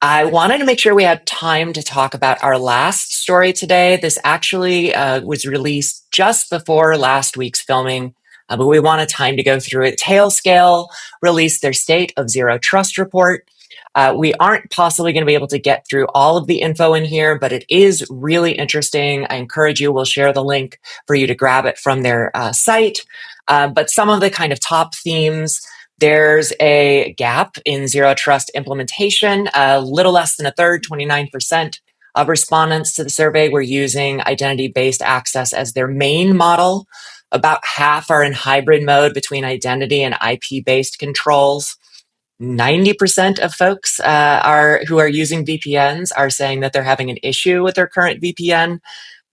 I wanted to make sure we had time to talk about our last story today. This actually was released just before last week's filming, but we wanted time to go through it. Tailscale released their State of Zero Trust report. We aren't possibly going to be able to get through all of the info in here, but it is really interesting. I encourage you, we'll share the link for you to grab it from their site. But some of the kind of top themes: there's a gap in zero trust implementation. A little less than a third, 29% of respondents to the survey were using identity-based access as their main model. About half are in hybrid mode between identity and IP-based controls. 90% of folks who are using VPNs are saying that they're having an issue with their current VPN.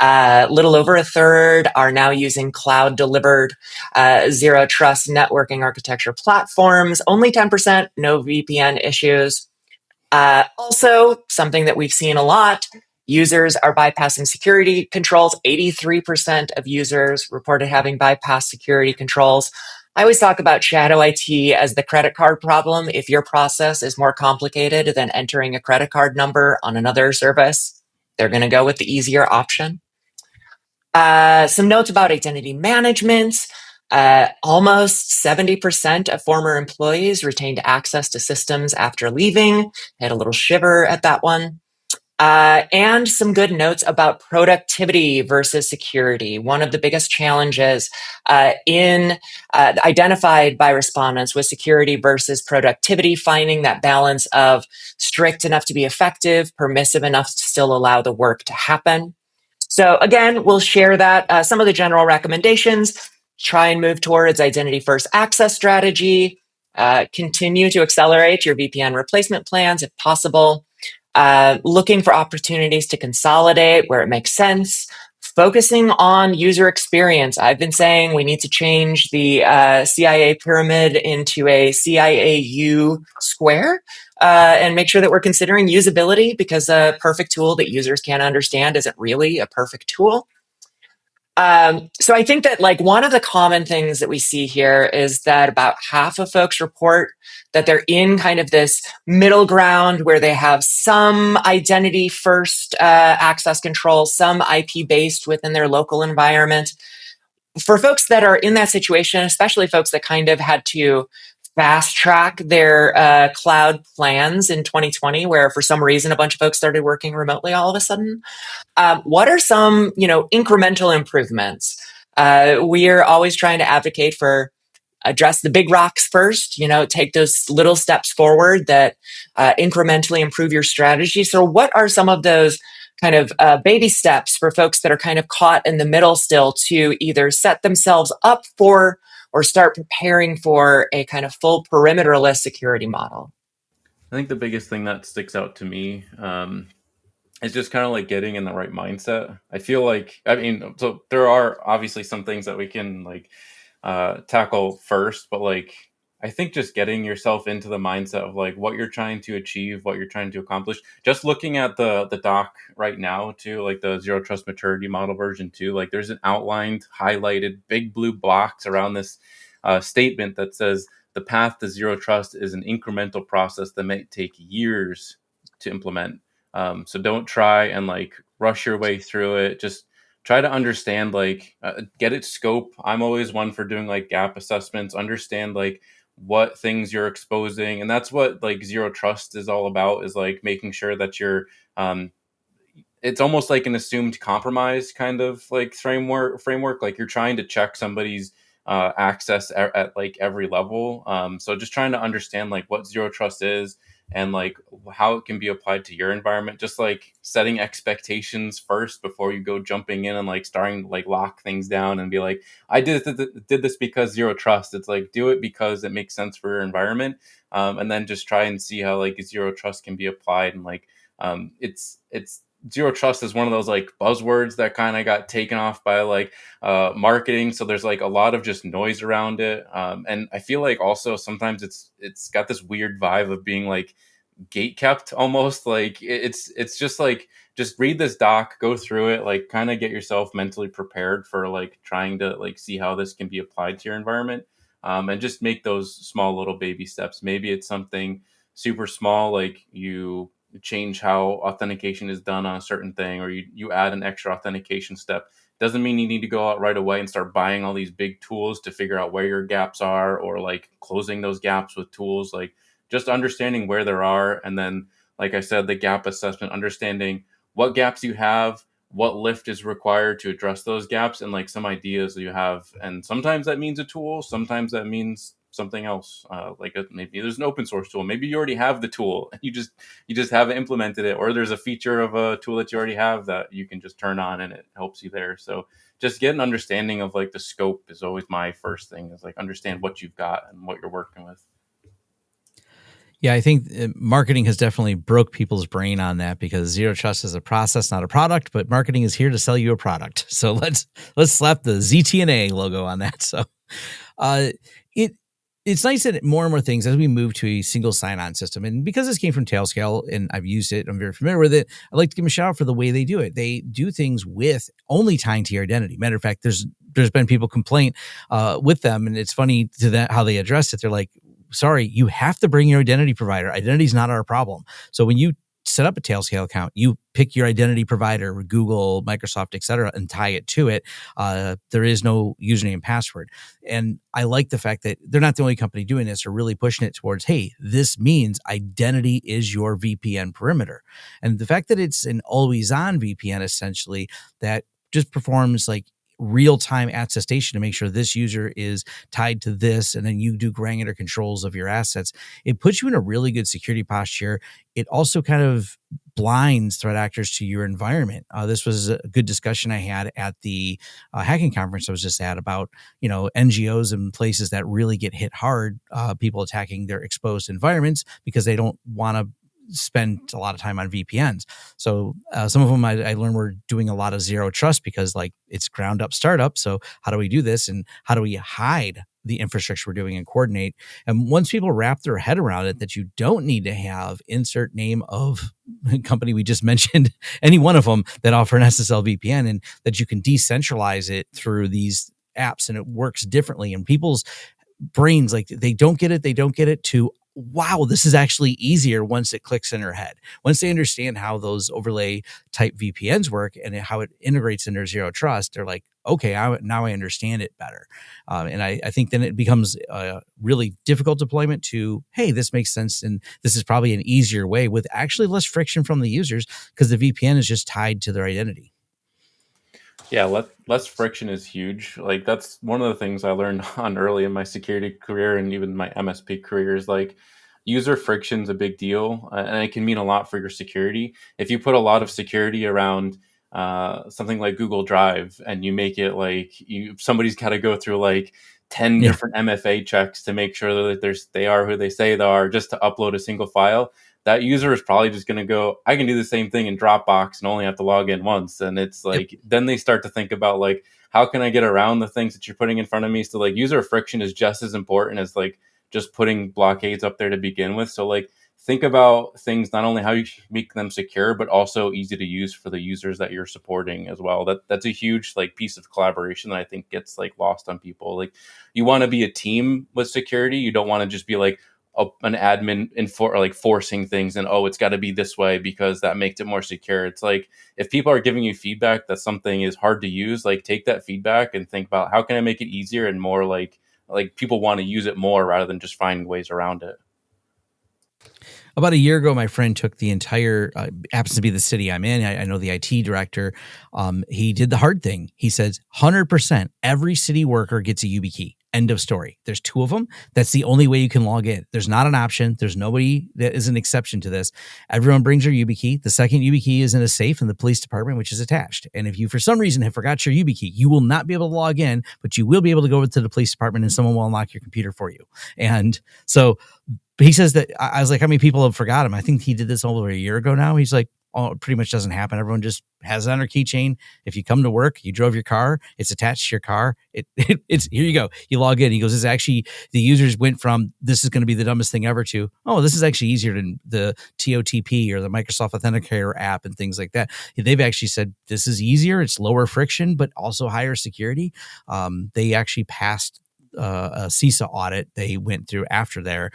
Little over a third are now using cloud delivered zero trust networking architecture platforms. Only 10% no VPN issues. Also, something that we've seen a lot: users are bypassing security controls. 83% of users reported having bypassed security controls. I always talk about shadow IT as the credit card problem. If your process is more complicated than entering a credit card number on another service, they're going to go with the easier option. Some notes about identity management. Almost 70% of former employees retained access to systems after leaving. I had a little shiver at that one. And some good notes about productivity versus security. One of the biggest challenges identified by respondents was security versus productivity, finding that balance of strict enough to be effective, permissive enough to still allow the work to happen. So again, we'll share that. Some of the general recommendations: try and move towards identity first access strategy. Continue to accelerate your VPN replacement plans if possible. Looking for opportunities to consolidate where it makes sense. Focusing on user experience. I've been saying we need to change the CIA pyramid into a CIAU square. And make sure that we're considering usability, because a perfect tool that users can't understand isn't really a perfect tool. So I think that one of the common things that we see here is that about half of folks report that they're in kind of this middle ground where they have some identity first access control, some IP based within their local environment. For folks that are in that situation, especially folks that kind of had to fast track their cloud plans in 2020, where for some reason a bunch of folks started working remotely all of a sudden, what are some, incremental improvements? We are always trying to advocate for address the big rocks first, take those little steps forward that incrementally improve your strategy. So what are some of those kind of baby steps for folks that are kind of caught in the middle still, to either set themselves up for or start preparing for a kind of full perimeterless security model? I think the biggest thing that sticks out to me is just kind of like getting in the right mindset. I feel like, I mean, so there are obviously some things that we can like tackle first, but like I think just getting yourself into the mindset of like what you're trying to achieve, what you're trying to accomplish. Just looking at the doc right now too, like the Zero Trust Maturity Model version 2, like there's an outlined, highlighted, big blue box around this statement that says the path to zero trust is an incremental process that may take years to implement. So don't try and like rush your way through it. Just try to understand, like, get its scope. I'm always one for doing like gap assessments, understand like what things you're exposing. And that's what like zero trust is all about, is like making sure that you're, it's almost like an assumed compromise kind of like framework. Like you're trying to check somebody's access at like every level. So just trying to understand like what zero trust is and like how it can be applied to your environment. Just like setting expectations first before you go jumping in and like starting to like lock things down and be like, I did this because zero trust. It's like, do it because it makes sense for your environment, and then just try and see how like zero trust can be applied. And like it's zero trust is one of those like buzzwords that kind of got taken off by like marketing, so there's like a lot of just noise around it, and I feel like also sometimes it's got this weird vibe of being like gate kept almost. Like it's just like, just read this doc, go through it, like kind of get yourself mentally prepared for like trying to like see how this can be applied to your environment, and just make those small little baby steps. Maybe it's something super small, like you change how authentication is done on a certain thing, or you add an extra authentication step. Doesn't mean you need to go out right away and start buying all these big tools to figure out where your gaps are, or like closing those gaps with tools. Like just understanding where there are, and then, like I said, the gap assessment, understanding what gaps you have, what lift is required to address those gaps, and like some ideas that you have. And sometimes that means a tool, sometimes that means something else. Maybe there's an open source tool, maybe you already have the tool, you just haven't implemented it, or there's a feature of a tool that you already have that you can just turn on and it helps you there. So just get an understanding of like the scope is always my first thing, is like understand what you've got and what you're working with. Yeah, I think marketing has definitely broke people's brain on that, because zero trust is a process, not a product, but marketing is here to sell you a product. So let's slap the ZTNA logo on that. So uh, it's nice that more and more things, as we move to a single sign-on system, and because this came from Tailscale and I've used it, I'm very familiar with it, I'd like to give them a shout out for the way they do it. They do things with only tying to your identity. Matter of fact, there's been people complain with them, and it's funny to that how they address it. They're like, sorry, you have to bring your identity provider. Identity is not our problem. So when you set up a Tailscale account, you pick your identity provider, Google, Microsoft, et cetera, and tie it to it. There is no username and password. And I like the fact that they're not the only company doing this. They're really pushing it towards, hey, this means identity is your VPN perimeter. And the fact that it's an always-on VPN, essentially, that just performs like real-time attestation to make sure this user is tied to this, and then you do granular controls of your assets. It puts you in a really good security posture. It also kind of blinds threat actors to your environment. This was a good discussion I had at the hacking conference I was just at about, NGOs and places that really get hit hard, people attacking their exposed environments because they don't want to spend a lot of time on VPNs. So some of them I learned were doing a lot of zero trust, because like it's ground up startup. So how do we do this, and how do we hide the infrastructure we're doing and coordinate? And once people wrap their head around it, that you don't need to have insert name of company we just mentioned, any one of them that offer an SSL VPN, and that you can decentralize it through these apps and it works differently. And people's brains, like they don't get it to, wow, this is actually easier once it clicks in their head. Once they understand how those overlay type VPNs work and how it integrates into zero trust, they're like, okay, now I understand it better. And I think then it becomes a really difficult deployment to, hey, this makes sense. And this is probably an easier way with actually less friction from the users, because the VPN is just tied to their identity. Yeah, less friction is huge. Like that's one of the things I learned on early in my security career and even my MSP career, is like user friction's a big deal, and it can mean a lot for your security. If you put a lot of security around something like Google Drive, and you make it like somebody's got to go through like 10 different MFA checks to make sure that they are who they say they are, just to upload a single file, that user is probably just going to go, I can do the same thing in Dropbox and only have to log in once. And it's like, then they start to think about like, how can I get around the things that you're putting in front of me? So like user friction is just as important as like just putting blockades up there to begin with. So like, think about things, not only how you make them secure, but also easy to use for the users that you're supporting as well. That's a huge like piece of collaboration that I think gets like lost on people. Like you want to be a team with security. You don't want to just be like an admin like forcing things and, oh, it's got to be this way because that makes it more secure. It's like, if people are giving you feedback that something is hard to use, like take that feedback and think about how can I make it easier and more like people want to use it more rather than just finding ways around it. About a year ago, my friend took the entire, happens to be the city I'm in. I know the IT director. He did the hard thing. He says 100% every city worker gets a YubiKey. End of story. There's 2 of them. That's the only way you can log in. There's not an option. There's nobody that is an exception to this. Everyone brings their YubiKey. The second YubiKey is in a safe in the police department, which is attached. And if you, for some reason, have forgot your YubiKey, you will not be able to log in, but you will be able to go over to the police department and someone will unlock your computer for you. And so he says that, I was like, how many people have forgot him? I think he did this over a year ago now. He's like, oh, it pretty much doesn't happen. Everyone just has it on their keychain. If you come to work, you drove your car, it's attached to your car. It's here you go. You log in. He goes, it's actually, the users went from, this is going to be the dumbest thing ever to, oh, this is actually easier than the TOTP or the Microsoft Authenticator app and things like that. They've actually said, this is easier. It's lower friction, but also higher security. They actually passed a CISA audit they went through after there.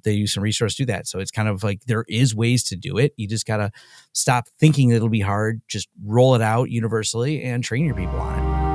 They use some resource to do that. So it's kind of like there is ways to do it. You just got to stop thinking that it'll be hard. Just roll it out universally and train your people on it.